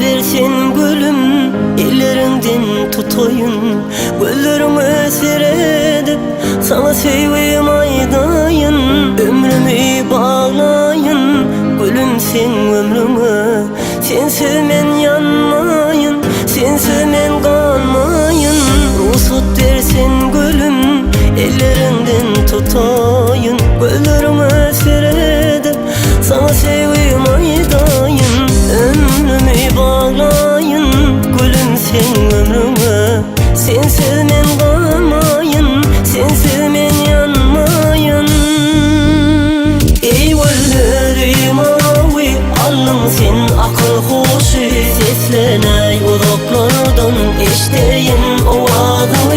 versin gülüm, ellerinden tutayın. Güllerimi seyredip sana seveyim aydayın. Ömrümü bağlayın gülüm sen ömrüme. Sensiz men yanmayın, sensiz men kalmayın. Ruhsat versin gülüm, ellerinden tutayın. Güllerimi seyredip sana seveyim aydayın. Ömrümü bağlayın gülüm sen ömrüme. Sensiz men kalmayın, sensiz men yanmayın. Ey güllerim mavi, alın sen akıl hoşu. Sesleney uzaklardan, eşteyin o adını.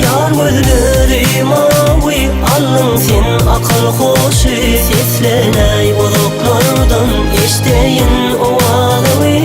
Yar güllerim mavi, alın sen akıl hoşu. Sesleney uzaklardan, eşteyin o adını.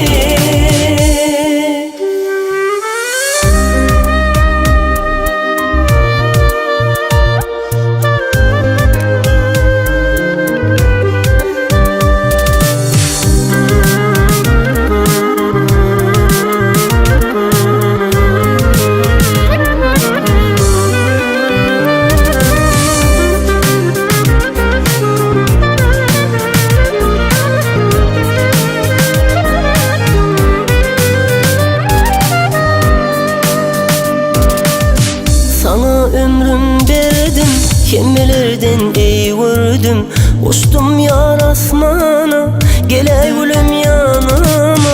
Sana ömrüm verdim, kemilerden eğvirdim. Uçtum yar asmana, gele gülüm yanıma.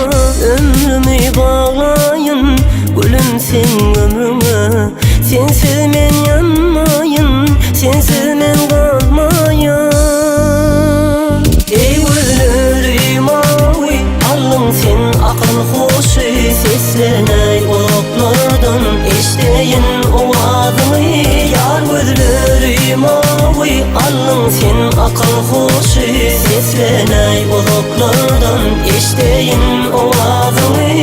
Ömrümü bağlayın gülüm sen ömrüme. Sensiz men yanmayın, sensiz men kalmayın. Ey güllerim mavi, alın sen akıl hoşu. Sesleney uzaklardan, eşteyin o adını. Yar gözlerim mavi, alın sen akıl hoşu. Sesleney uzaklardan, eşteyin o adını.